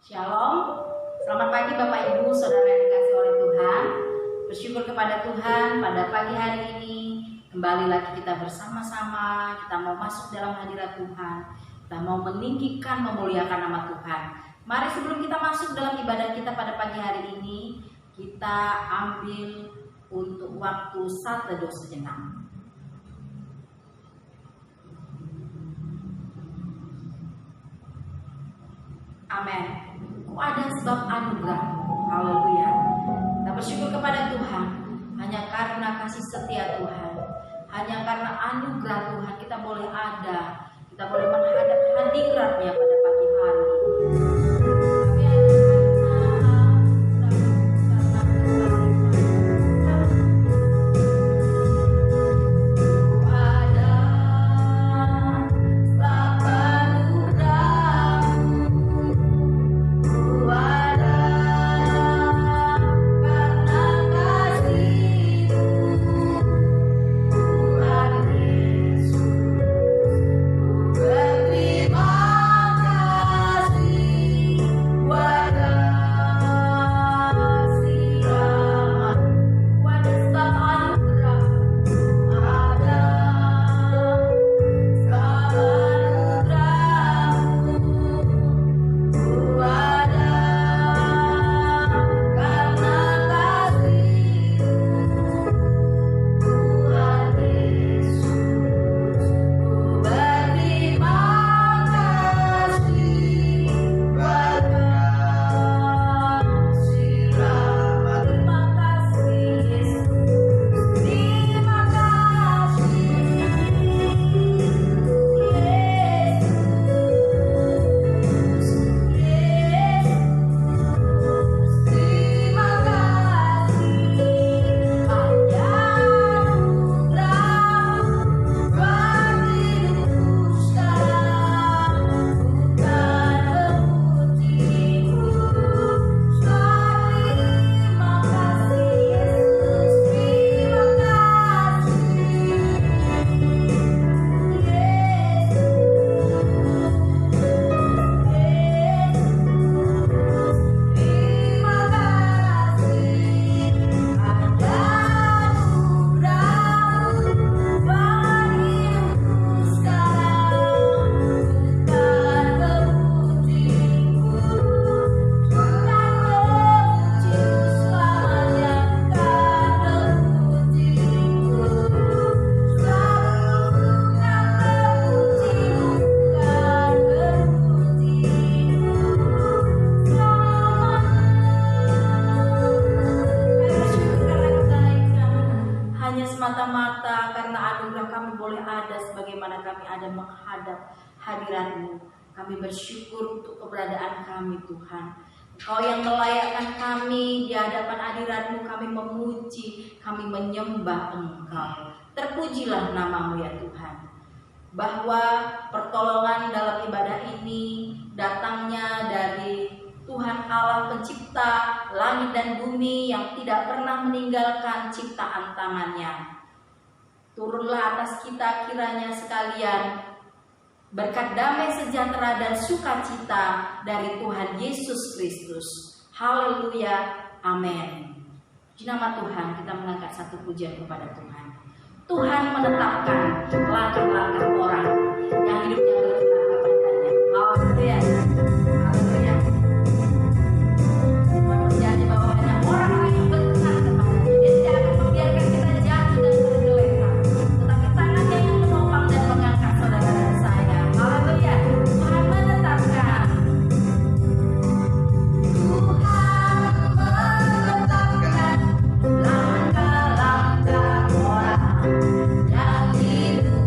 Shalom, selamat pagi Bapak Ibu, Saudara yang dikasih oleh Tuhan. Bersyukur kepada Tuhan pada pagi hari ini kembali lagi kita bersama-sama. Kita mau masuk dalam hadirat Tuhan. Kita mau meninggikan, memuliakan nama Tuhan. Mari sebelum kita masuk dalam ibadah kita pada pagi hari ini, kita ambil untuk waktu saat teduh sejenak. Amin. Ada sebab anugerah. Haleluya. Kita bersyukur kepada Tuhan hanya karena kasih setia Tuhan, hanya karena anugerah Tuhan kita boleh ada, kita boleh menghadap hadiratnya pada pagi hari. Semata-mata karena anugerah kami boleh ada sebagaimana kami ada menghadap hadirat-Mu. Kami bersyukur untuk keberadaan kami Tuhan. Engkau yang melayakkan kami di hadapan hadirat-Mu, kami memuji, kami menyembah Engkau. Terpujilah nama-Mu ya Tuhan. Bahwa pertolongan dalam ibadah ini datangnya dari Tuhan Allah pencipta langit dan bumi yang tidak pernah meninggalkan ciptaan tangannya. Turunlah atas kita kiranya sekalian berkat damai sejahtera dan sukacita dari Tuhan Yesus Kristus. Haleluya, amin. Di nama Tuhan kita mengangkat satu pujian kepada Tuhan. Tuhan menetapkan langkah-langkah orang yang hidupnya berkenan kepadanya. Haleluya, haleluya. Jadi bahwa hanya orang yang berkenan kepadanya, Dia tidak akan membiarkan kita jatuh dan tergeletak, tetapi tangannya yang menopang dan mengangkat saudara dan saya. Haleluya. Tuhan menetapkan. Tuhan menetapkan langkah-langkah orang yang hidup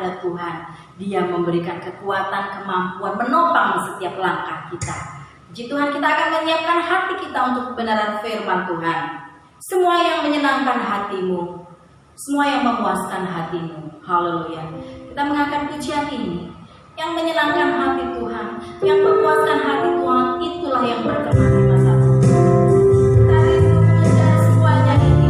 kepada Tuhan. Dia memberikan kekuatan, kemampuan, menopang setiap langkah kita. Puji Tuhan, kita akan menyiapkan hati kita untuk kebenaran firman Tuhan. Semua yang menyenangkan hatimu, semua yang memuaskan hatimu. Haleluya. Kita mengangkat pujian ini. Yang menyenangkan hati Tuhan, yang memuaskan hati Tuhan, itulah yang berkenan di masa tua. Kita rindu mengejar semuanya ini.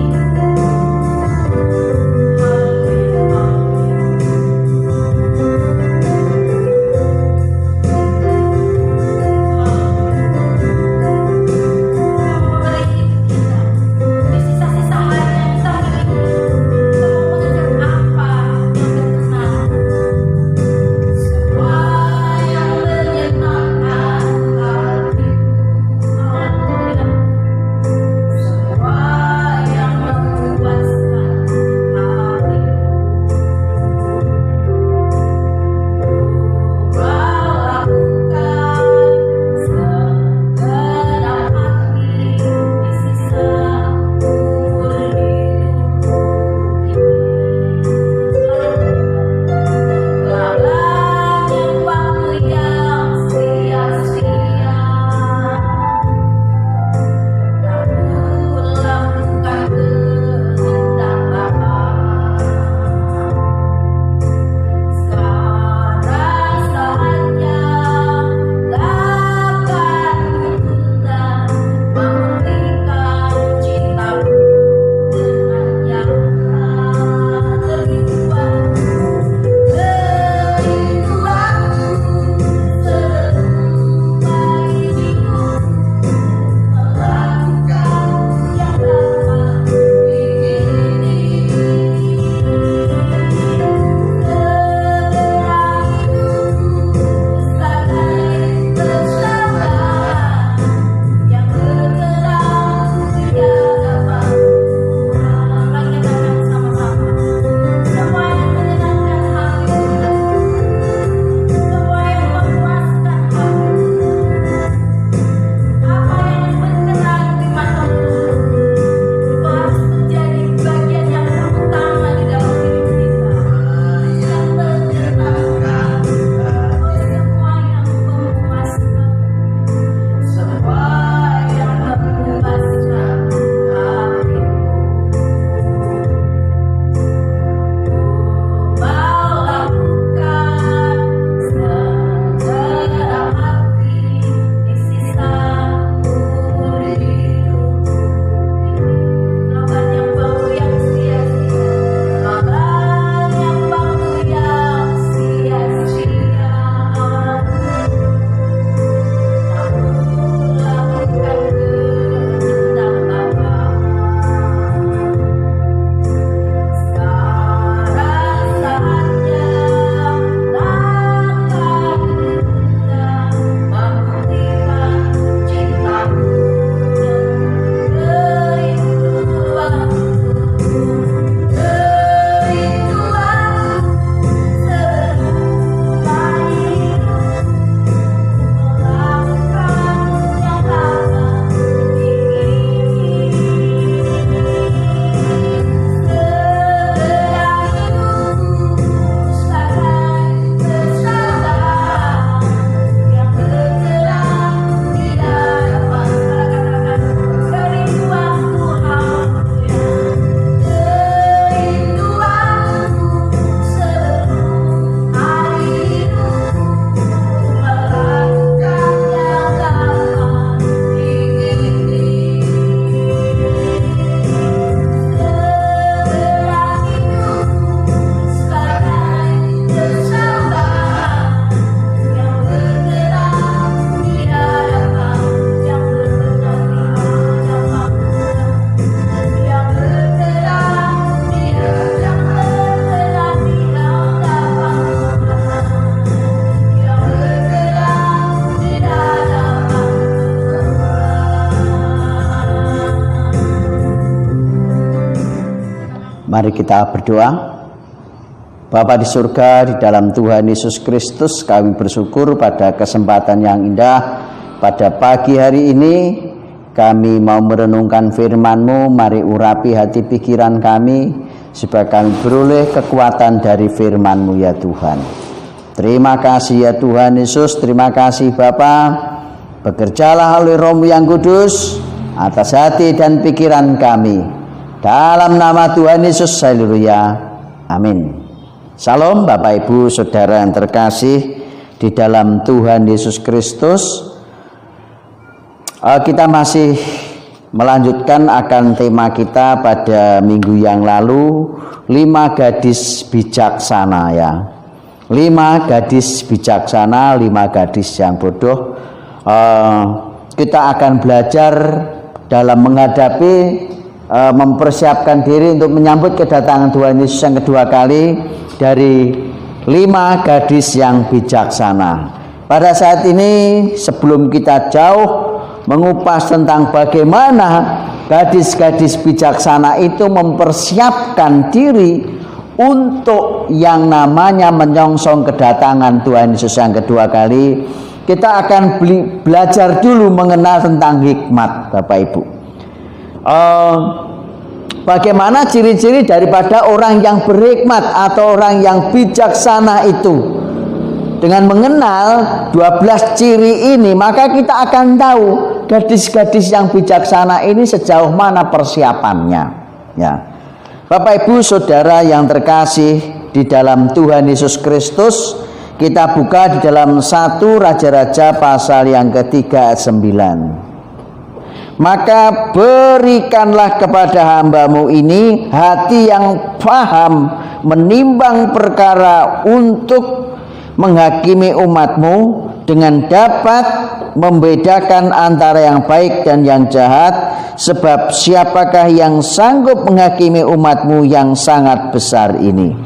Mari kita berdoa. Bapa di surga, di dalam Tuhan Yesus Kristus, kami bersyukur pada kesempatan yang indah pada pagi hari ini. Kami mau merenungkan firman-Mu, mari urapi hati pikiran kami, supaya kami beroleh kekuatan dari firman-Mu ya Tuhan. Terima kasih ya Tuhan Yesus, terima kasih Bapa. Bekerjalah oleh Roh-Mu yang kudus atas hati dan pikiran kami. Dalam nama Tuhan Yesus, haleluya. Amin. Salam Bapak Ibu Saudara yang terkasih di dalam Tuhan Yesus Kristus. Kita masih melanjutkan akan tema kita pada minggu yang lalu, 5 gadis bijaksana ya. 5 gadis bijaksana, 5 gadis yang bodoh. Kita akan belajar dalam menghadapi, mempersiapkan diri untuk menyambut kedatangan Tuhan Yesus yang kedua kali dari 5 gadis yang bijaksana. Pada saat ini, sebelum kita jauh mengupas tentang bagaimana gadis-gadis bijaksana itu mempersiapkan diri untuk yang namanya menyongsong kedatangan Tuhan Yesus yang kedua kali, kita akan belajar dulu mengenal tentang hikmat, Bapak Ibu. Bagaimana ciri-ciri daripada orang yang berhikmat atau orang yang bijaksana itu? Dengan mengenal 12 ciri ini, maka kita akan tahu gadis-gadis yang bijaksana ini sejauh mana persiapannya. Ya, Bapak Ibu Saudara yang terkasih di dalam Tuhan Yesus Kristus, kita buka di dalam 1 Raja-Raja pasal yang ketiga ayat 9. Maka berikanlah kepada hamba-Mu ini hati yang paham menimbang perkara untuk menghakimi umat-Mu dengan dapat membedakan antara yang baik dan yang jahat, sebab siapakah yang sanggup menghakimi umat-Mu yang sangat besar ini.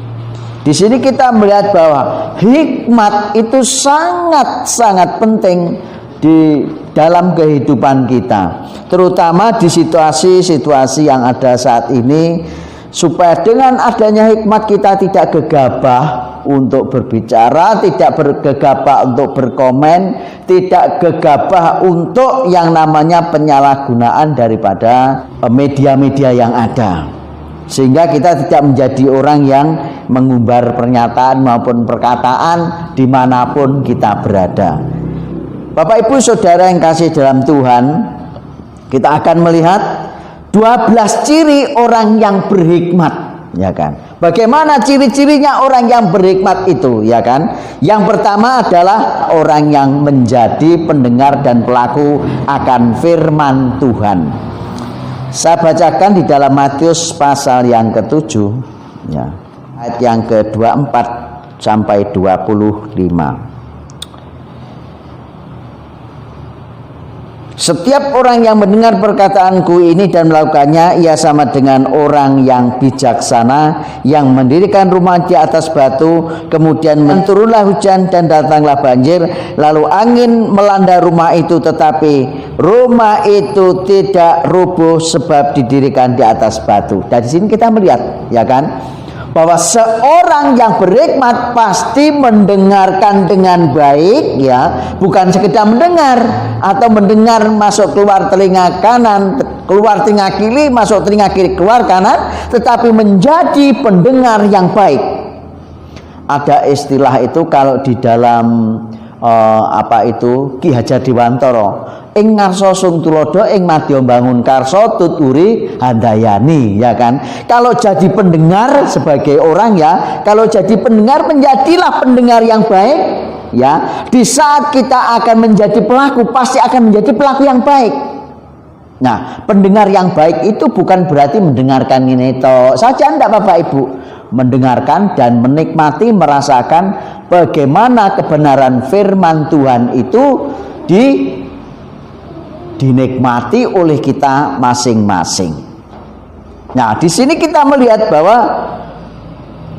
Di sini kita melihat bahwa hikmat itu sangat-sangat penting di dalam kehidupan kita, terutama di situasi-situasi yang ada saat ini, supaya dengan adanya hikmat kita tidak gegabah untuk berbicara, tidak gegabah untuk berkomen, tidak gegabah untuk yang namanya penyalahgunaan daripada media-media yang ada, sehingga kita tidak menjadi orang yang mengumbar pernyataan maupun perkataan dimanapun kita berada. Bapak Ibu Saudara yang kasih dalam Tuhan, kita akan melihat 12 ciri orang yang berhikmat, ya kan? Bagaimana ciri-cirinya orang yang berhikmat itu, ya kan? Yang pertama adalah orang yang menjadi pendengar dan pelaku akan firman Tuhan. Saya bacakan di dalam Matius pasal yang ke-7, ya, ayat yang ke-24 sampai 25. Setiap orang yang mendengar perkataanku ini dan melakukannya, ia sama dengan orang yang bijaksana yang mendirikan rumah di atas batu. Kemudian turunlah hujan dan datanglah banjir, lalu angin melanda rumah itu, tetapi rumah itu tidak rubuh sebab didirikan di atas batu. Dan di sini kita melihat, ya kan, bahwa seorang yang berhikmat pasti mendengarkan dengan baik, ya, bukan sekedar mendengar atau mendengar masuk keluar telinga kanan, keluar telinga kiri, masuk telinga kiri, keluar kanan, tetapi menjadi pendengar yang baik. Ada istilah itu kalau di dalam Ki Hajar Dewantara, ing ngarsa sung tulodo ing madya bangun karso tuturi handayani, ya kan? Kalau jadi pendengar sebagai orang, ya, kalau jadi pendengar menjadilah pendengar yang baik, ya. Di saat kita akan menjadi pelaku, pasti akan menjadi pelaku yang baik. Nah, pendengar yang baik itu bukan berarti mendengarkan ini toh saja, enggak Bapak Ibu. Mendengarkan dan menikmati, merasakan bagaimana kebenaran firman Tuhan itu dinikmati oleh kita masing-masing. Nah, di sini kita melihat bahwa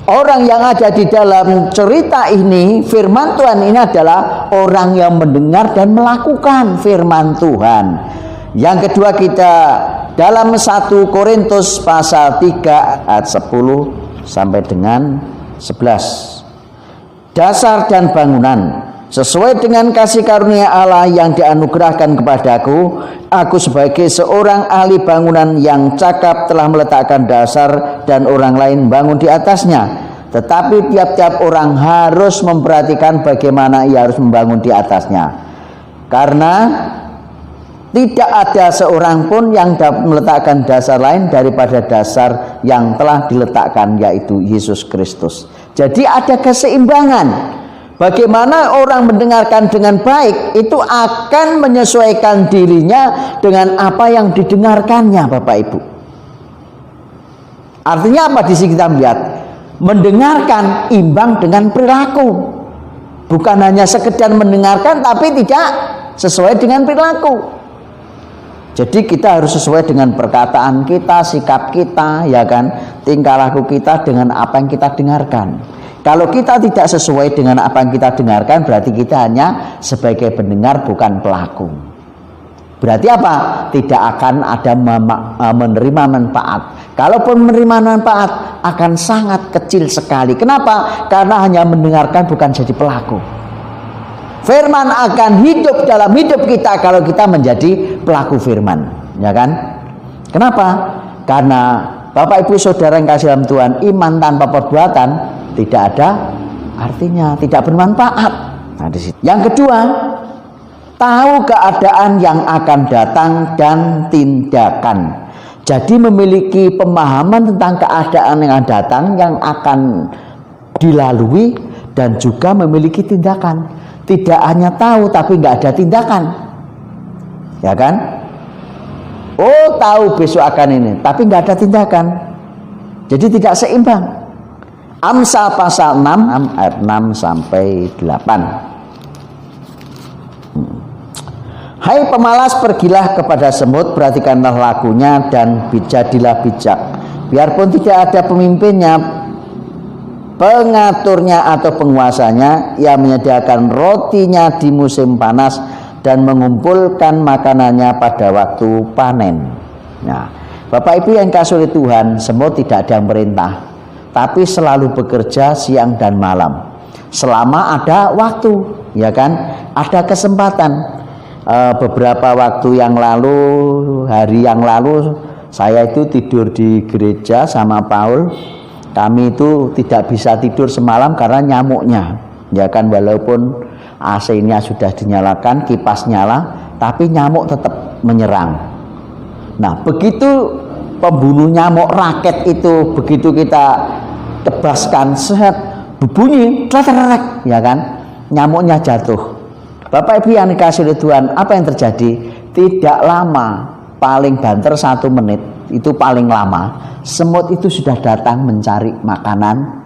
orang yang ada di dalam cerita ini, firman Tuhan ini adalah orang yang mendengar dan melakukan firman Tuhan. Yang kedua, kita dalam 1 Korintus pasal 3 ayat 10 sampai dengan 11. Dasar dan bangunan. sesuai dengan kasih karunia Allah yang dianugerahkan kepadaku, aku sebagai seorang ahli bangunan yang cakap telah meletakkan dasar dan orang lain bangun di atasnya. Tetapi tiap-tiap orang harus memperhatikan bagaimana ia harus membangun di atasnya. Karena tidak ada seorang pun yang dapat meletakkan dasar lain daripada dasar yang telah diletakkan, yaitu Yesus Kristus. Jadi ada keseimbangan. Bagaimana orang mendengarkan dengan baik itu akan menyesuaikan dirinya dengan apa yang didengarkannya, Bapak Ibu. Artinya apa di sini kita melihat? Mendengarkan imbang dengan perilaku. Bukan hanya sekedar mendengarkan tapi tidak sesuai dengan perilaku. Jadi kita harus sesuai dengan perkataan kita, sikap kita, ya kan, tingkah laku kita dengan apa yang kita dengarkan. Kalau kita tidak sesuai dengan apa yang kita dengarkan, berarti kita hanya sebagai pendengar, bukan pelaku. Berarti apa? Tidak akan ada menerima manfaat. Kalaupun menerima manfaat akan sangat kecil sekali. Kenapa? Karena hanya mendengarkan, bukan jadi pelaku. Firman akan hidup dalam hidup kita kalau kita menjadi pelaku firman, ya kan? Kenapa? Karena Bapak Ibu Saudara yang kasih dalam Tuhan, iman tanpa perbuatan tidak ada artinya, tidak bermanfaat. Nah, di situ. Yang kedua, tahu keadaan yang akan datang dan tindakan. Jadi memiliki pemahaman tentang keadaan yang akan datang, yang akan dilalui, dan juga memiliki tindakan. Tidak hanya tahu tapi nggak ada tindakan, ya kan? Oh, tahu besok akan ini, tapi nggak ada tindakan. Jadi tidak seimbang. Amsal pasal 6 ayat 6 sampai 8. Hai pemalas, pergilah kepada semut, perhatikanlah lakunya dan jadilah bijak. Biarpun tidak ada pemimpinnya, pengaturnya atau penguasanya, ia menyediakan rotinya di musim panas dan mengumpulkan makanannya pada waktu panen. Nah, Bapak Ibu yang kasih oleh Tuhan, semut tidak ada yang merintah, tapi selalu bekerja siang dan malam selama ada waktu, ya kan, ada kesempatan. Beberapa waktu yang lalu, hari yang lalu, saya itu tidur di gereja sama Paul. Kami itu tidak bisa tidur semalam karena nyamuknya, ya kan, walaupun AC-nya sudah dinyalakan, kipas nyala, tapi nyamuk tetap menyerang. Nah, begitu pembunuh nyamuk raket itu, begitu kita tebaskan, sehat, berbunyi, trek, ya kan, nyamuknya jatuh. Bapak Ibu yang dikasih oleh Tuhan, apa yang terjadi? Tidak lama, paling banter 1 menit, itu paling lama, semut itu sudah datang mencari makanan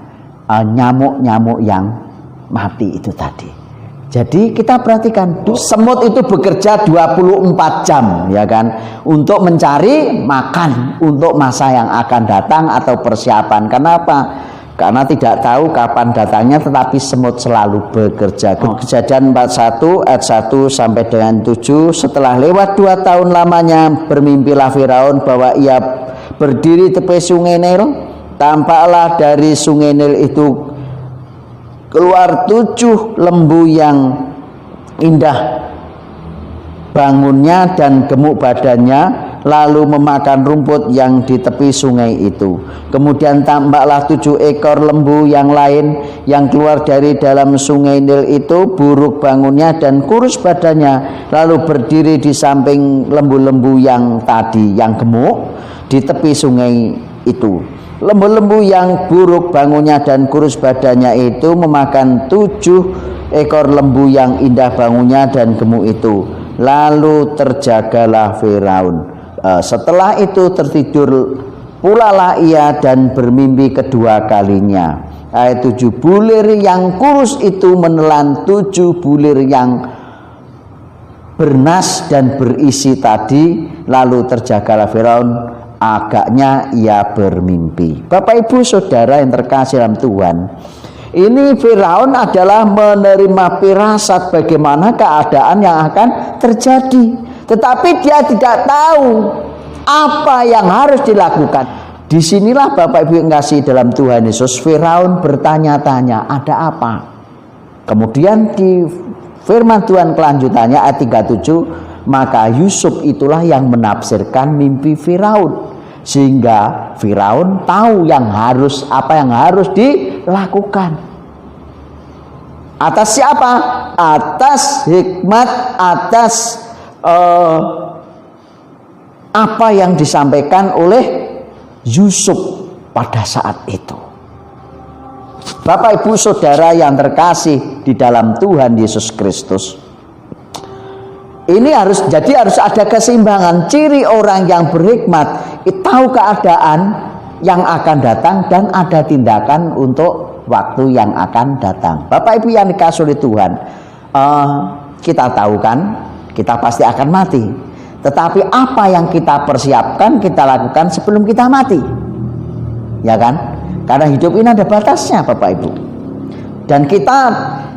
nyamuk-nyamuk yang mati itu tadi. Jadi kita perhatikan, semut itu bekerja 24 jam, ya kan, untuk mencari makan untuk masa yang akan datang atau persiapan. Kenapa? Karena tidak tahu kapan datangnya, tetapi semut selalu bekerja. Kejadian 41 ayat 1 sampai dengan 7. Setelah lewat 2 tahun lamanya, bermimpilah Firaun bahwa ia berdiri tepi sungai Nil. Tampaklah dari sungai Nil itu keluar 7 lembu yang indah bangunnya dan gemuk badannya, lalu memakan rumput yang di tepi sungai itu. Kemudian tampaklah 7 ekor lembu yang lain yang keluar dari dalam sungai Nil itu, buruk bangunnya dan kurus badannya, lalu berdiri di samping lembu-lembu yang tadi yang gemuk di tepi sungai itu. Lembu-lembu yang buruk bangunnya dan kurus badannya itu memakan 7 ekor lembu yang indah bangunnya dan gemuk itu. Lalu terjagalah Firaun. Setelah itu tertidur pulalah ia dan bermimpi kedua kalinya. Ayat 7, bulir yang kurus itu menelan 7 bulir yang bernas dan berisi tadi. Lalu terjagalah Firaun, agaknya ia bermimpi. Bapak Ibu Saudara yang terkasih dalam Tuhan, ini Firaun adalah menerima firasat bagaimana keadaan yang akan terjadi, tetapi dia tidak tahu apa yang harus dilakukan. Disinilah Bapak Ibu yang kasih dalam Tuhan Yesus, Firaun bertanya-tanya, ada apa? Kemudian Firman Tuhan kelanjutannya ayat 37, maka Yusuf itulah yang menafsirkan mimpi Firaun, sehingga Firaun tahu apa yang harus dilakukan. Atas siapa? Atas hikmat, atas apa yang disampaikan oleh Yusuf pada saat itu. Bapak Ibu Saudara yang terkasih di dalam Tuhan Yesus Kristus, ini harus ada keseimbangan. Ciri orang yang berhikmat tahu keadaan yang akan datang dan ada tindakan untuk waktu yang akan datang. Bapak Ibu yang dikasihi oleh Tuhan, kita tahu kan, kita pasti akan mati. Tetapi apa yang kita persiapkan, kita lakukan sebelum kita mati, ya kan? Karena hidup ini ada batasnya, Bapak Ibu. Dan kita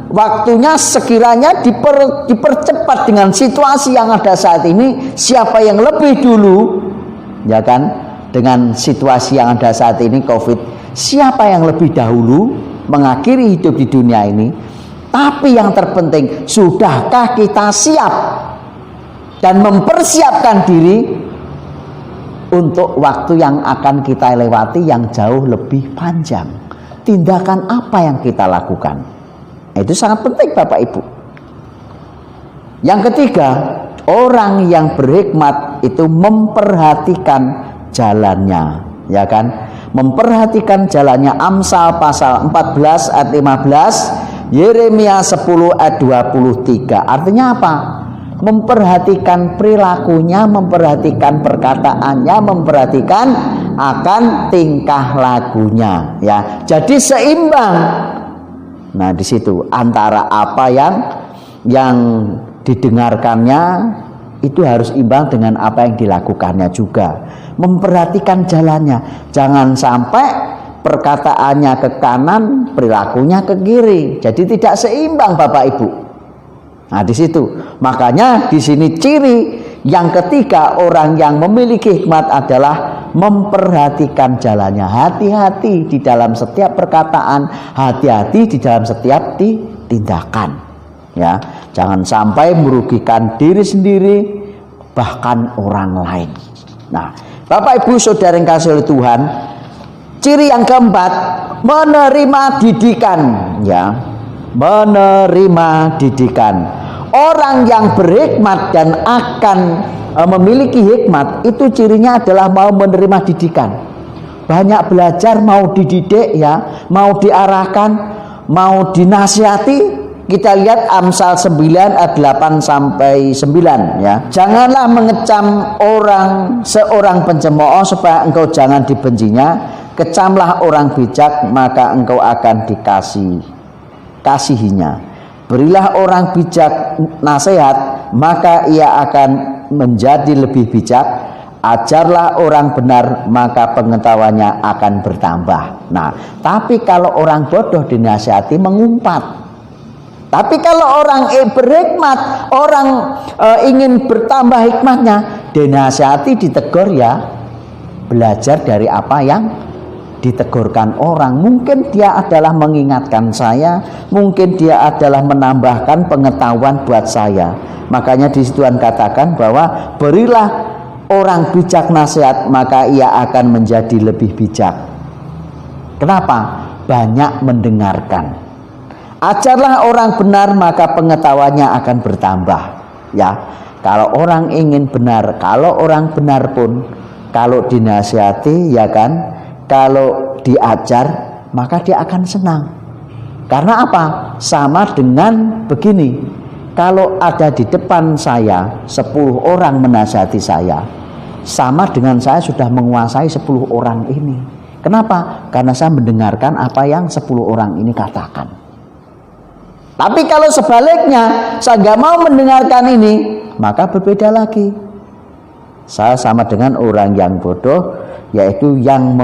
waktunya sekiranya dipercepat dengan situasi yang ada saat ini. Siapa yang lebih dulu, ya kan, dengan situasi yang ada saat ini COVID, siapa yang lebih dahulu mengakhiri hidup di dunia ini. Tapi yang terpenting, sudahkah kita siap dan mempersiapkan diri untuk waktu yang akan kita lewati yang jauh lebih panjang? Tindakan apa yang kita lakukan? Itu sangat penting, Bapak Ibu. Yang ketiga, orang yang berhikmat itu memperhatikan jalannya, ya kan? Memperhatikan jalannya. Amsal pasal 14 ayat 15, Yeremia 10 ayat 23. Artinya apa? Memperhatikan perilakunya, memperhatikan perkataannya, memperhatikan akan tingkah lakunya, ya. Jadi seimbang. Nah, di situ antara apa yang didengarkannya itu harus imbang dengan apa yang dilakukannya juga. Memperhatikan jalannya, jangan sampai perkataannya ke kanan, perilakunya ke kiri. Jadi tidak seimbang, Bapak Ibu. Nah, di situ. Makanya di sini ciri yang ketiga orang yang memiliki hikmat adalah memperhatikan jalannya. Hati-hati di dalam setiap perkataan, hati-hati di dalam setiap tindakan. Ya, jangan sampai merugikan diri sendiri bahkan orang lain. Nah, Bapak Ibu Saudara yang kasih oleh Tuhan, ciri yang keempat, menerima didikan, ya. Menerima didikan. Orang yang berhikmat dan akan memiliki hikmat itu cirinya adalah mau menerima didikan. Banyak belajar, mau dididik, ya, mau diarahkan, mau dinasihati. Kita lihat Amsal 9 ayat 8 sampai 9, ya. Janganlah mengecam seorang pencemooh supaya engkau jangan dibencinya. Kecamlah orang bijak maka engkau akan kasihinya. Berilah orang bijak nasihat, maka ia akan menjadi lebih bijak. Ajarlah orang benar, maka pengetahuannya akan bertambah. Nah, tapi kalau orang bodoh dinasihati mengumpat. Tapi kalau orang berhikmat, orang ingin bertambah hikmatnya, dinasihati, ditegur, ya belajar dari apa yang ditegurkan orang. Mungkin dia adalah mengingatkan saya, mungkin dia adalah menambahkan pengetahuan buat saya. Makanya di situ Tuhan katakan bahwa berilah orang bijak nasihat, maka ia akan menjadi lebih bijak. Kenapa? Banyak mendengarkan. Ajarlah orang benar, maka pengetahuannya akan bertambah. Ya, kalau orang ingin benar, kalau orang benar pun, kalau dinasihati, ya kan, kalau diajar, maka dia akan senang. Karena apa? Sama dengan begini, kalau ada di depan saya 10 orang menasihati saya, sama dengan saya sudah menguasai 10 orang ini. Kenapa? Karena saya mendengarkan apa yang 10 orang ini katakan. Tapi kalau sebaliknya, saya nggak mau mendengarkan ini, maka berbeda lagi. Saya sama dengan orang yang bodoh, yaitu yang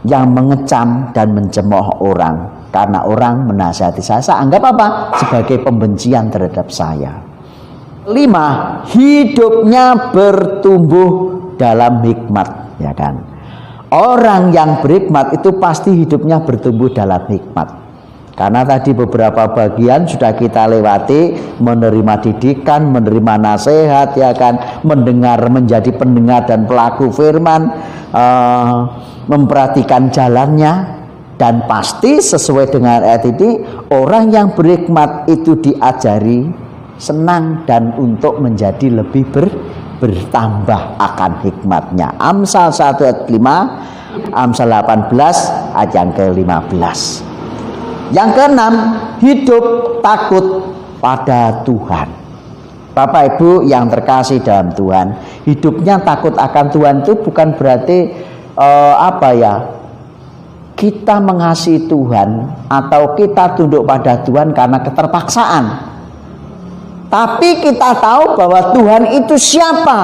mengecam dan mencemooh orang. Karena orang menasihati saya anggap apa? Sebagai pembencian terhadap saya. 5, hidupnya bertumbuh dalam hikmat, ya kan? Orang yang berhikmat itu pasti hidupnya bertumbuh dalam hikmat. Karena tadi beberapa bagian sudah kita lewati, menerima didikan, menerima nasihat, ya kan, mendengar, menjadi pendengar dan pelaku firman, memperhatikan jalannya, dan pasti sesuai dengan ayat ini, orang yang berhikmat itu diajari senang dan untuk menjadi lebih bertambah akan hikmatnya. Amsal 1 ayat 5, Amsal 18 ayat yang ke-15. Yang keenam, hidup takut pada Tuhan. Bapak Ibu yang terkasih dalam Tuhan, hidupnya takut akan Tuhan itu bukan berarti kita mengasihi Tuhan atau kita tunduk pada Tuhan karena keterpaksaan. Tapi kita tahu bahwa Tuhan itu siapa.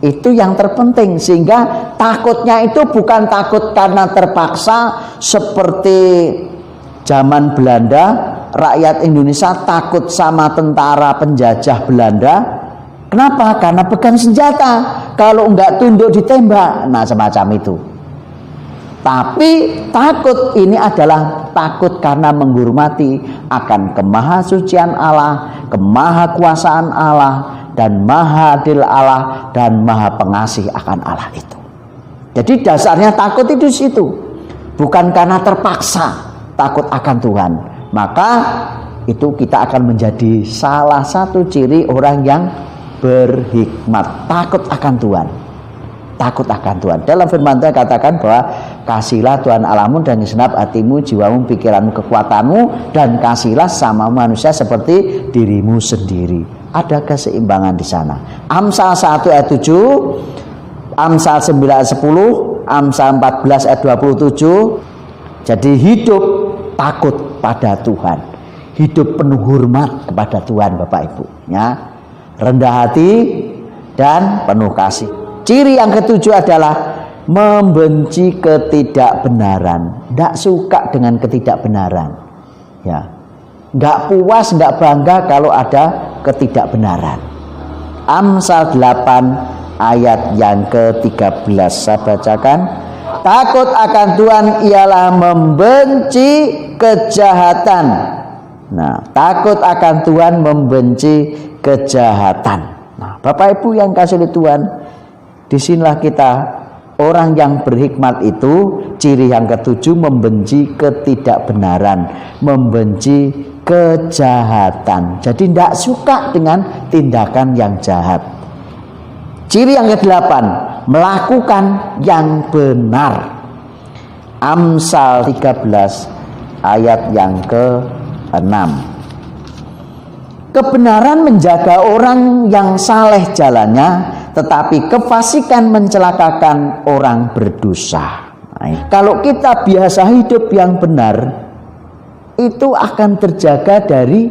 Itu yang terpenting, sehingga takutnya itu bukan takut karena terpaksa seperti zaman Belanda, rakyat Indonesia takut sama tentara penjajah Belanda. Kenapa? Karena pegang senjata. Kalau enggak tunduk ditembak. Nah, semacam itu. Tapi takut ini adalah takut karena menghormati akan kemahasucian Allah, kemahakuasaan Allah, dan maha adil Allah, dan maha pengasih akan Allah itu. Jadi dasarnya takut itu situ. Bukan karena terpaksa takut akan Tuhan. Maka itu kita akan menjadi salah satu ciri orang yang berhikmat, takut akan Tuhan. Takut akan Tuhan. Dalam firman Tuhan katakan bahwa kasihlah Tuhan Allahmu dan segenap hatimu, jiwamu, pikiranmu, kekuatanmu, dan kasihlah sama manusia seperti dirimu sendiri. Ada keseimbangan di sana. Amsal 1 ayat 7, Amsal 9 ayat 10, Amsal 14 ayat 27. Jadi hidup takut pada Tuhan, hidup penuh hormat kepada Tuhan, Bapak Ibu, ya, rendah hati dan penuh kasih. Ciri yang ketujuh adalah membenci ketidakbenaran, tidak suka dengan ketidakbenaran, ya, nggak puas, nggak bangga kalau ada ketidakbenaran. Amsal 8 ayat yang ke-13 saya bacakan. Takut akan Tuhan ialah membenci kejahatan. Nah, takut akan Tuhan membenci kejahatan. Nah, Bapak Ibu yang kasih oleh Tuhan, disinilah kita orang yang berhikmat itu ciri yang ketujuh, membenci ketidakbenaran, membenci kejahatan. Jadi tidak suka dengan tindakan yang jahat. Ciri yang ke-8, melakukan yang benar. Amsal 13 ayat yang ke-6. Kebenaran menjaga orang yang saleh jalannya, tetapi kefasikan mencelakakan orang berdosa. Nah, kalau kita biasa hidup yang benar, itu akan terjaga dari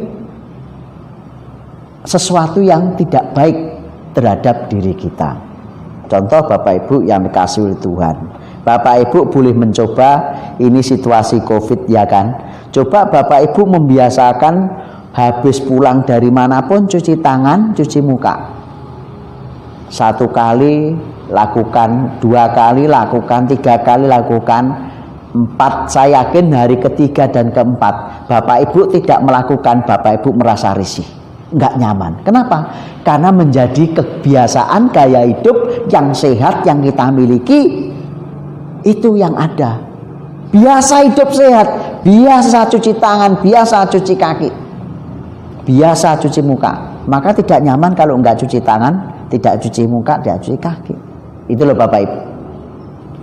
sesuatu yang tidak baik terhadap diri kita. Contoh Bapak Ibu yang dikasih oleh Tuhan, Bapak Ibu boleh mencoba, ini situasi COVID ya kan, coba Bapak Ibu membiasakan habis pulang dari manapun cuci tangan, cuci muka. 1 kali lakukan, 2 kali lakukan, 3 kali lakukan, 4, saya yakin hari ketiga dan keempat Bapak Ibu tidak melakukan, Bapak Ibu merasa risih, nggak nyaman. Kenapa? Karena menjadi kebiasaan gaya hidup yang sehat yang kita miliki, itu yang ada. Biasa hidup sehat, biasa cuci tangan, biasa cuci kaki, biasa cuci muka. Maka tidak nyaman kalau nggak cuci tangan, tidak cuci muka, tidak cuci kaki. Itu loh Bapak Ibu.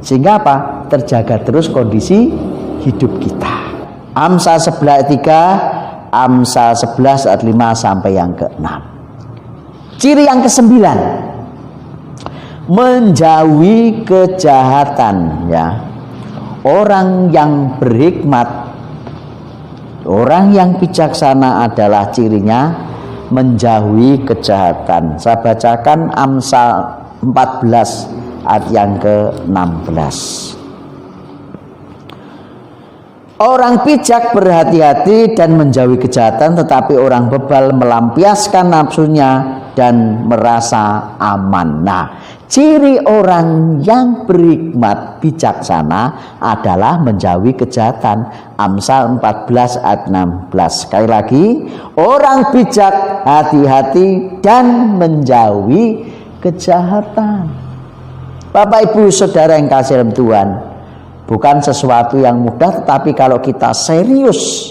Sehingga apa? Terjaga terus kondisi hidup kita. Amsal 11 ayat 3, Amsal 11 ayat 5 sampai yang ke-6. Ciri yang ke-9, menjauhi kejahatan, ya. Orang yang berhikmat, orang yang bijaksana adalah cirinya menjauhi kejahatan. Saya bacakan Amsal 14 ayat yang ke-16. Orang bijak berhati-hati dan menjauhi kejahatan, tetapi orang bebal melampiaskan nafsunya dan merasa aman. Nah, Ciri orang yang berhikmat bijaksana adalah menjauhi kejahatan. Amsal 14 ayat 16. Sekali lagi, orang bijak hati-hati dan menjauhi kejahatan. Bapak Ibu Saudara yang kasih dalam Tuhan, bukan sesuatu yang mudah, tetapi kalau kita serius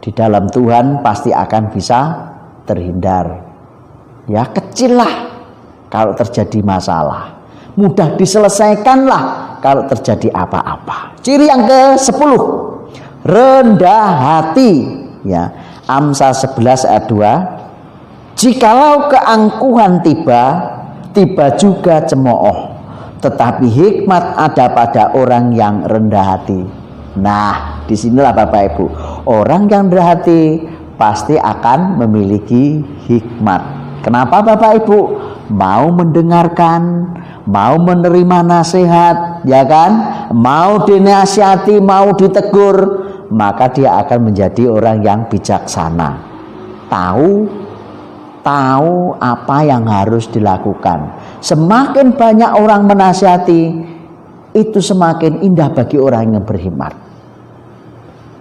di dalam Tuhan pasti akan bisa terhindar. Ya, kecil lah kalau terjadi masalah, mudah diselesaikanlah kalau terjadi apa-apa. Ciri yang ke-10, rendah hati. Ya, Amsal 11 ayat 2. Jikalau keangkuhan tiba juga cemooh, tetapi hikmat ada pada orang yang rendah hati. Nah, disinilah Bapak Ibu, orang yang rendah hati pasti akan memiliki hikmat. Kenapa Bapak Ibu? Mau mendengarkan, mau menerima nasihat, ya kan? Mau dinasihati, mau ditegur, maka dia akan menjadi orang yang bijaksana. Tahu apa yang harus dilakukan. Semakin banyak orang menasihati, itu semakin indah bagi orang yang berhikmat.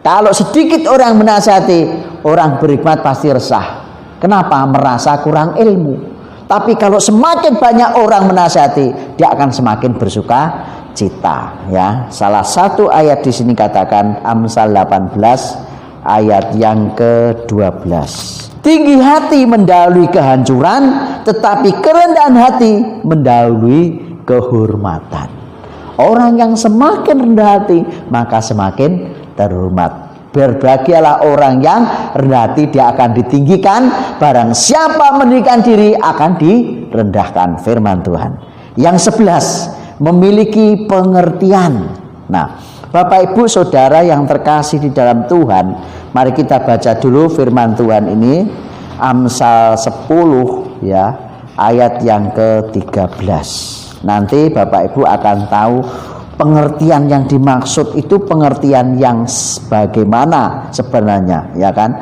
Kalau sedikit orang menasihati, orang berhikmat pasti resah. Kenapa? Merasa kurang ilmu. Tapi kalau semakin banyak orang menasihati, dia akan semakin bersuka cita. Ya, salah satu ayat di sini katakan Amsal 18 ayat yang ke-12. Tinggi hati mendahului kehancuran, tetapi kerendahan hati mendahului kehormatan. Orang yang semakin rendah hati, maka semakin terhormat. Berbahagialah orang yang rendah hati, dia akan ditinggikan. Barang siapa meninggikan diri akan direndahkan. Firman Tuhan. Yang 11, memiliki pengertian. Nah, Bapak Ibu Saudara yang terkasih di dalam Tuhan, mari kita baca dulu firman Tuhan ini. Amsal 10 ya, ayat yang ke-13. Nanti Bapak Ibu akan tahu pengertian yang dimaksud itu pengertian yang bagaimana sebenarnya, ya kan?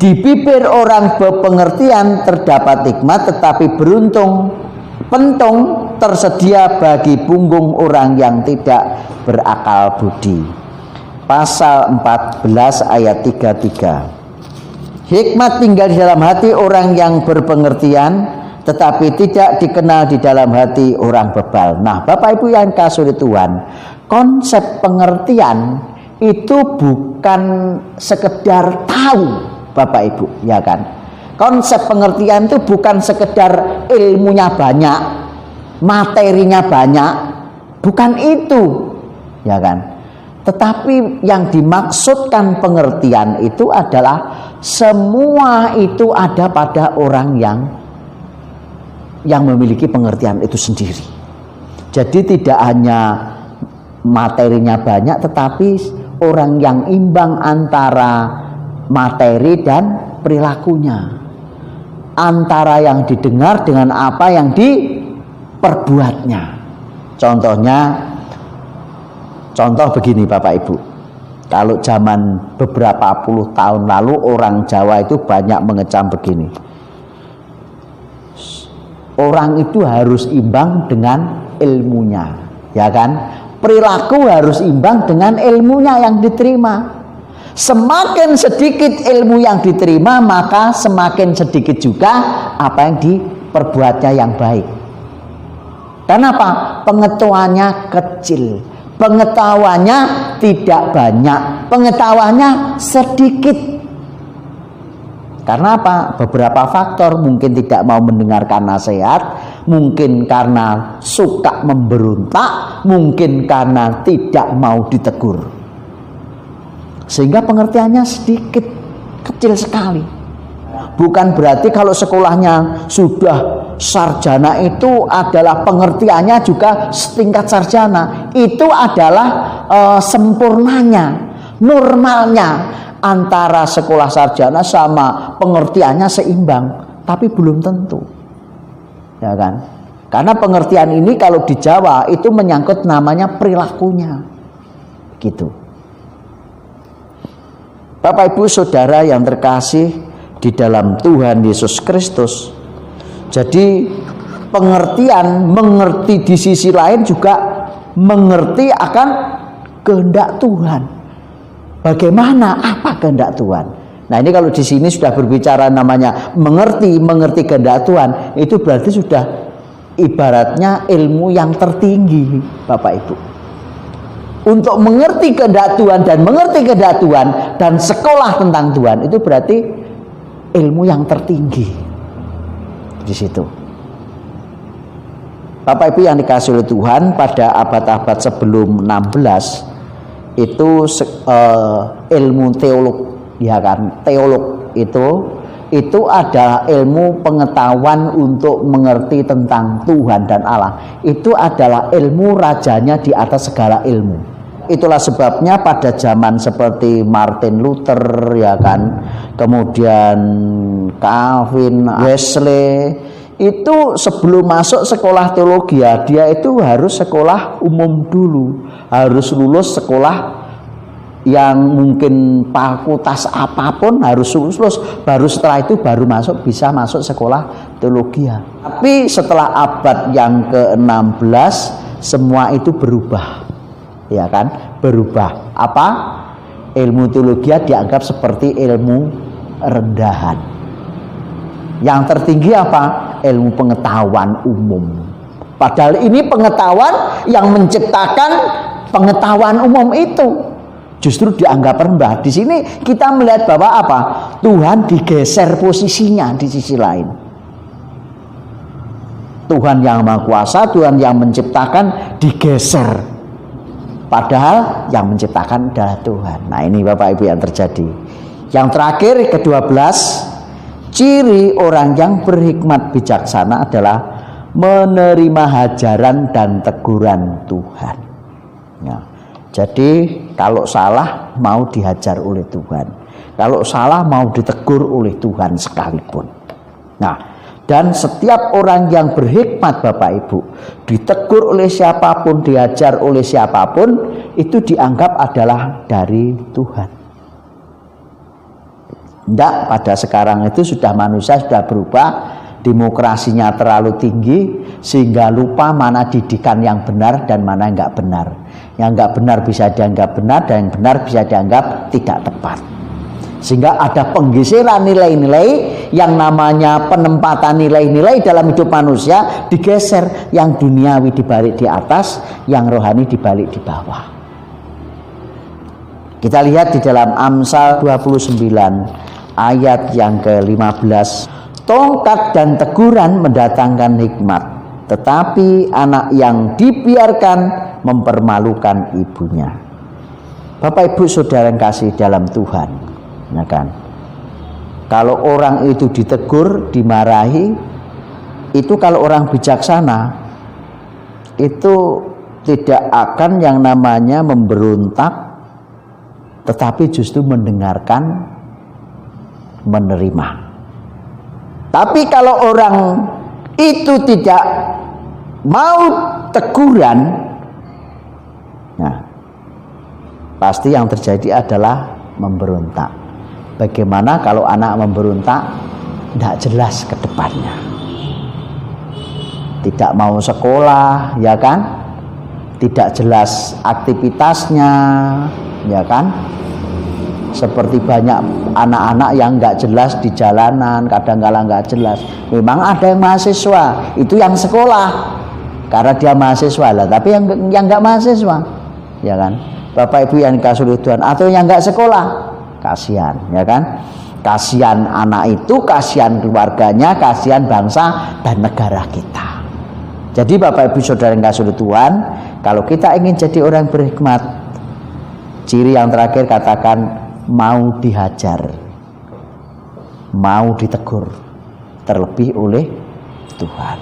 Di bibir orang berpengertian terdapat hikmat, tetapi pentung tersedia bagi punggung orang yang tidak berakal budi. Pasal 14 ayat 33. Hikmat tinggal di dalam hati orang yang berpengertian, tetapi tidak dikenal di dalam hati orang bebal. Nah, Bapak Ibu yang kasih Tuhan, konsep pengertian itu bukan sekedar tahu, Bapak Ibu, ya kan? Konsep pengertian itu bukan sekedar ilmunya banyak, materinya banyak, bukan itu, ya kan? Tetapi yang dimaksudkan pengertian itu adalah semua itu ada pada orang yang memiliki pengertian itu sendiri. Jadi tidak hanya materinya banyak, tetapi orang yang imbang antara materi dan perilakunya, antara yang didengar dengan apa yang diperbuatnya. Contoh begini Bapak Ibu, kalau zaman beberapa puluh tahun lalu orang Jawa itu banyak mengecam begini, orang itu harus imbang dengan ilmunya, ya kan? Perilaku harus imbang dengan ilmunya yang diterima. Semakin sedikit ilmu yang diterima, maka semakin sedikit juga apa yang diperbuatnya yang baik. Kenapa? Pengetahuannya kecil, pengetahuannya tidak banyak, pengetahuannya sedikit. Karena apa? Beberapa faktor, mungkin tidak mau mendengarkan nasihat, mungkin karena suka memberontak, mungkin karena tidak mau ditegur. Sehingga pengertiannya sedikit, kecil sekali. Bukan berarti kalau sekolahnya sudah sarjana itu adalah pengertiannya juga setingkat sarjana. Itu adalah sempurnanya, normalnya. Antara sekolah sarjana sama pengertiannya seimbang, tapi belum tentu, ya kan? Karena pengertian ini kalau di Jawa itu menyangkut namanya perilakunya, gitu. Bapak Ibu Saudara yang terkasih di dalam Tuhan Yesus Kristus, jadi pengertian mengerti di sisi lain juga mengerti akan kehendak Tuhan. Bagaimana, apa kehendak Tuhan? Nah, ini kalau di sini sudah berbicara namanya mengerti kehendak Tuhan, itu berarti sudah ibaratnya ilmu yang tertinggi, Bapak Ibu. Untuk mengerti kehendak Tuhan dan mengerti kehendak Tuhan dan sekolah tentang Tuhan, itu berarti ilmu yang tertinggi di situ. Bapak Ibu yang dikasihi oleh Tuhan, pada abad-abad sebelum 16 itu ilmu teolog, ya kan? Teolog itu adalah ilmu pengetahuan untuk mengerti tentang Tuhan dan Allah. Itu adalah ilmu rajanya di atas segala ilmu. Itulah sebabnya pada zaman seperti Martin Luther, ya kan, kemudian Calvin, Wesley, itu sebelum masuk sekolah teologi, dia itu harus sekolah umum dulu, harus lulus sekolah yang mungkin fakultas apapun, harus lulus, baru setelah itu baru bisa masuk sekolah teologi. Tapi setelah abad yang ke-16 semua itu berubah, ya kan, berubah. Apa? Ilmu teologi dianggap seperti ilmu rendahan. Yang tertinggi apa? Ilmu pengetahuan umum. Padahal ini pengetahuan yang menciptakan pengetahuan umum itu justru dianggap rendah. Di sini kita melihat bahwa apa? Tuhan digeser posisinya di sisi lain. Tuhan yang Maha Kuasa, Tuhan yang menciptakan digeser. Padahal yang menciptakan adalah Tuhan. Nah, ini Bapak Ibu yang terjadi. Yang terakhir, ke-12, ciri orang yang berhikmat bijaksana adalah menerima hajaran dan teguran Tuhan. Ya. Jadi kalau salah mau dihajar oleh Tuhan, kalau salah mau ditegur oleh Tuhan sekalipun. Nah, dan setiap orang yang berhikmat, Bapak Ibu, ditegur oleh siapapun, dihajar oleh siapapun, itu dianggap adalah dari Tuhan. Tidak, pada sekarang itu sudah manusia sudah berubah, demokrasinya terlalu tinggi sehingga lupa mana didikan yang benar dan mana yang enggak benar. Yang enggak benar bisa dianggap benar dan yang benar bisa dianggap tidak tepat. Sehingga ada penggeseran nilai-nilai, yang namanya penempatan nilai-nilai dalam hidup manusia digeser, yang duniawi dibalik di atas, yang rohani dibalik di bawah. Kita lihat di dalam Amsal 29 ayat yang ke-15. Tongkat dan teguran mendatangkan hikmat, tetapi anak yang dibiarkan mempermalukan ibunya. Bapak Ibu Saudara yang kasih dalam Tuhan, ya kan? Kalau orang itu ditegur, dimarahi, itu kalau orang bijaksana itu tidak akan yang namanya memberontak, tetapi justru mendengarkan, menerima. Tapi kalau orang itu tidak mau teguran, nah, pasti yang terjadi adalah memberontak. Bagaimana kalau anak memberontak? Tidak jelas ke depannya, tidak mau sekolah, ya kan? Tidak jelas aktivitasnya, ya kan? Seperti banyak anak-anak yang nggak jelas di jalanan, kadang-kala nggak jelas. Memang ada yang mahasiswa, itu yang sekolah karena dia mahasiswa lah. Tapi yang nggak mahasiswa, ya kan? Bapak Ibu yang dikasihi oleh Tuhan, atau yang nggak sekolah, kasihan, ya kan? Kasihan anak itu, kasihan keluarganya, kasihan bangsa dan negara kita. Jadi Bapak Ibu Saudara yang dikasihi oleh Tuhan, kalau kita ingin jadi orang berhikmat, ciri yang terakhir katakan mau dihajar, mau ditegur, terlebih oleh Tuhan.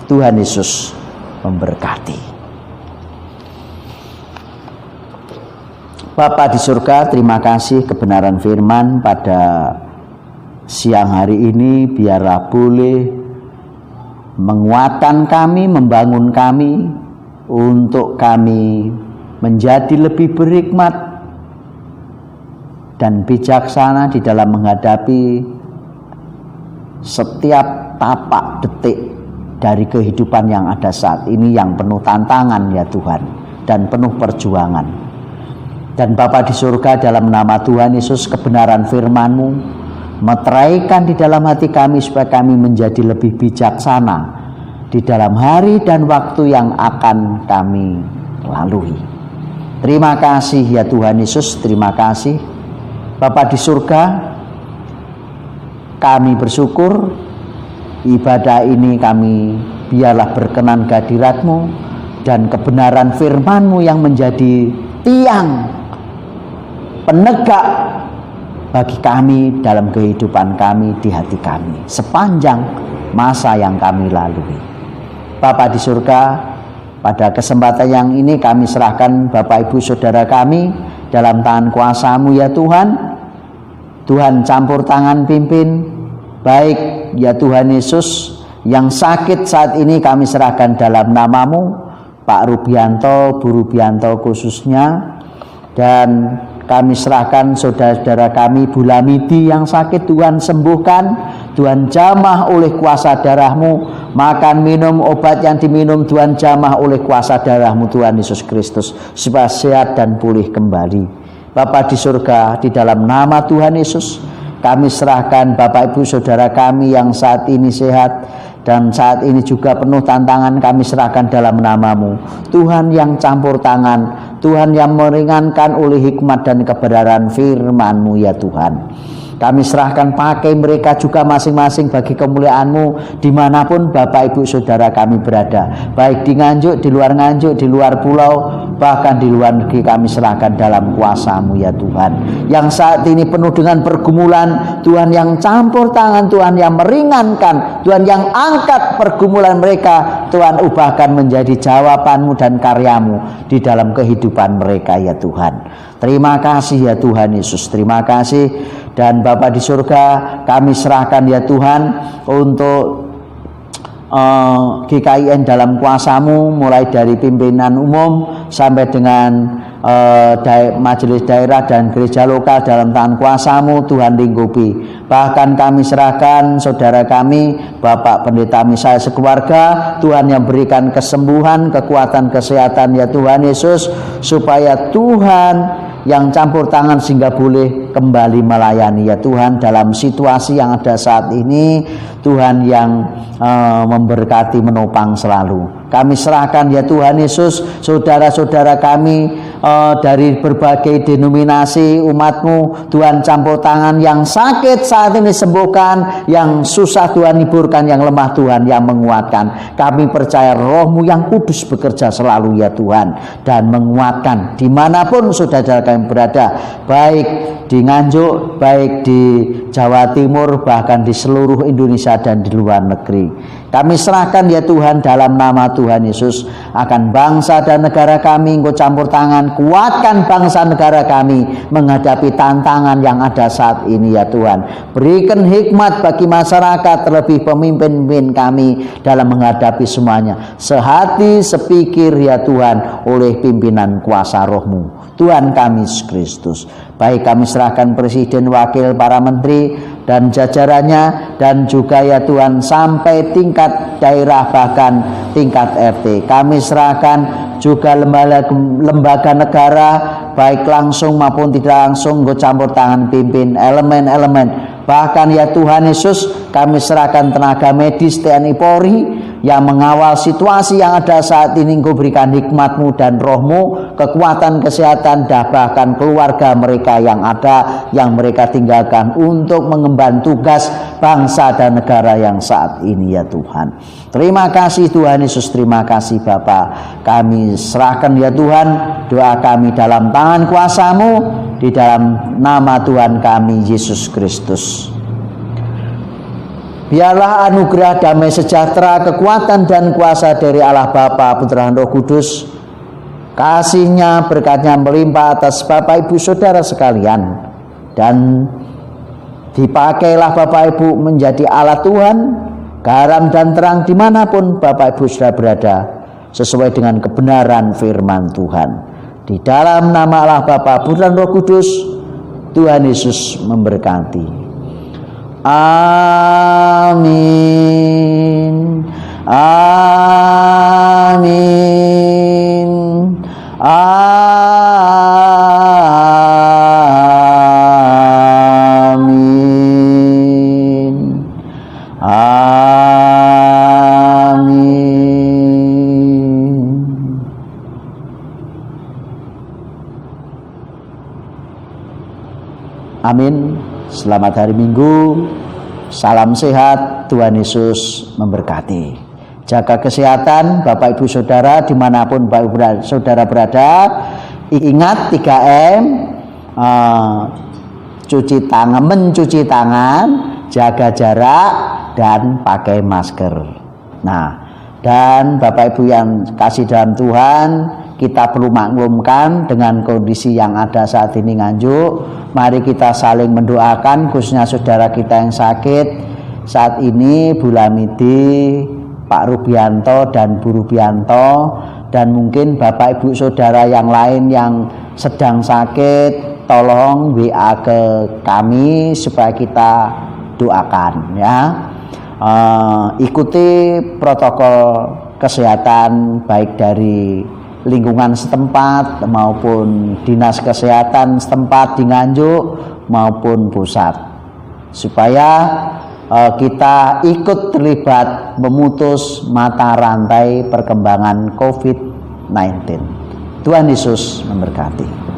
Tuhan Yesus memberkati. Bapa di surga, terima kasih kebenaran firman pada siang hari ini, biarlah boleh menguatkan kami, membangun kami, untuk kami menjadi lebih berhikmat dan bijaksana di dalam menghadapi setiap tapak detik dari kehidupan yang ada saat ini yang penuh tantangan ya Tuhan, dan penuh perjuangan. Dan Bapa di surga, dalam nama Tuhan Yesus, kebenaran firman-Mu meteraikan di dalam hati kami supaya kami menjadi lebih bijaksana di dalam hari dan waktu yang akan kami lalui. Terima kasih ya Tuhan Yesus, terima kasih Bapa di surga. Kami bersyukur ibadah ini kami biarlah berkenan kehadirat-Mu dan kebenaran firman-Mu yang menjadi tiang penegak bagi kami dalam kehidupan kami, di hati kami sepanjang masa yang kami lalui. Bapa di surga, pada kesempatan yang ini kami serahkan Bapak Ibu Saudara kami dalam tangan kuasa-Mu ya Tuhan. Tuhan campur tangan pimpin, baik ya Tuhan Yesus, yang sakit saat ini kami serahkan dalam nama-Mu, Pak Rubianto, Bu Rubianto khususnya, dan kami serahkan saudara-saudara kami Bu Lamidi yang sakit, Tuhan sembuhkan, Tuhan jamah oleh kuasa darah-Mu, makan minum obat yang diminum Tuhan jamah oleh kuasa darah-Mu Tuhan Yesus Kristus, supaya sehat dan pulih kembali. Bapa di surga, di dalam nama Tuhan Yesus kami serahkan Bapak Ibu Saudara kami yang saat ini sehat dan saat ini juga penuh tantangan, kami serahkan dalam nama-Mu. Tuhan yang campur tangan, Tuhan yang meringankan oleh hikmat dan kebenaran firman-Mu ya Tuhan. Kami serahkan pakai mereka juga masing-masing bagi kemuliaan-Mu dimanapun Bapak Ibu Saudara kami berada, baik di Nganjuk, di luar Nganjuk, di luar pulau, bahkan di luar negeri, kami serahkan dalam kuasa-Mu ya Tuhan. Yang saat ini penuh dengan pergumulan, Tuhan yang campur tangan, Tuhan yang meringankan, Tuhan yang angkat pergumulan mereka, Tuhan ubahkan menjadi jawaban-Mu dan karya-Mu di dalam kehidupan mereka ya Tuhan. Terima kasih ya Tuhan Yesus, terima kasih. Dan Bapa di surga, kami serahkan ya Tuhan untuk GKIN dalam kuasa-Mu, mulai dari pimpinan umum sampai dengan majelis daerah dan gereja lokal dalam tangan kuasa-Mu Tuhan lingkupi. Bahkan kami serahkan saudara kami Bapak Pendeta Misal sekeluarga, Tuhan yang berikan kesembuhan, kekuatan, kesehatan ya Tuhan Yesus, supaya Tuhan yang campur tangan sehingga boleh kembali melayani ya Tuhan dalam situasi yang ada saat ini. Tuhan yang memberkati, menopang selalu. Kami serahkan ya Tuhan Yesus saudara-saudara kami dari berbagai denominasi umat-Mu, Tuhan campur tangan, yang sakit saat ini sembuhkan, yang susah Tuhan hiburkan, yang lemah Tuhan yang menguatkan. Kami percaya Roh-Mu yang kudus bekerja selalu ya Tuhan, dan menguatkan dimanapun saudara kami berada, baik di Nganjuk, baik di Jawa Timur, bahkan di seluruh Indonesia dan di luar negeri. Kami serahkan ya Tuhan dalam nama Tuhan Yesus akan bangsa dan negara kami. Engkau campur tangan, kuatkan bangsa negara kami menghadapi tantangan yang ada saat ini ya Tuhan. Berikan hikmat bagi masyarakat, terlebih pemimpin-pemimpin kami dalam menghadapi semuanya, sehati sepikir ya Tuhan oleh pimpinan kuasa Roh-Mu Tuhan kami Yesus Kristus. Baik kami serahkan presiden, wakil, para menteri dan jajarannya, dan juga ya Tuhan sampai tingkat daerah bahkan tingkat RT. Kami serahkan juga lembaga negara, baik langsung maupun tidak langsung, Engkau campur tangan pimpin elemen-elemen. Bahkan ya Tuhan Yesus, kami serahkan tenaga medis TNI Polri yang mengawal situasi yang ada saat ini. Engkau berikan hikmat-Mu dan Roh-Mu, kekuatan, kesehatan, dan bahkan keluarga mereka yang ada, yang mereka tinggalkan untuk mengemban tugas bangsa dan negara yang saat ini ya Tuhan. Terima kasih Tuhan Yesus, terima kasih Bapa. Kami serahkan ya Tuhan doa kami dalam tangan kuasa-Mu, di dalam nama Tuhan kami Yesus Kristus. Biarlah anugerah damai sejahtera, kekuatan dan kuasa dari Allah Bapa, Putra dan Roh Kudus, kasih-Nya, berkat-Nya melimpah atas Bapak Ibu Saudara sekalian, dan dipakailah Bapak Ibu menjadi alat Tuhan, garam dan terang dimanapun Bapak Ibu Saudara berada, sesuai dengan kebenaran firman Tuhan. Di dalam nama Allah Bapa, Putra dan Roh Kudus, Tuhan Yesus memberkati. Amin. Amin. Selamat hari Minggu. Salam sehat. Tuhan Yesus memberkati. Jaga kesehatan Bapak Ibu Saudara dimanapun Bapak Ibu Saudara berada. Ingat 3M, mencuci tangan, jaga jarak, dan pakai masker. Nah, dan Bapak Ibu yang kasih dalam Tuhan, kita perlu maklumkan dengan kondisi yang ada saat ini Nganjuk. Mari kita saling mendoakan, khususnya saudara kita yang sakit saat ini, Bu Lamidi, Pak Rubianto dan Bu Rubianto, dan mungkin Bapak Ibu Saudara yang lain yang sedang sakit, tolong WA ke kami supaya kita doakan ya. Ikuti protokol kesehatan baik dari lingkungan setempat maupun dinas kesehatan setempat di Nganjuk maupun pusat, supaya kita ikut terlibat memutus mata rantai perkembangan COVID-19. Tuhan Yesus memberkati.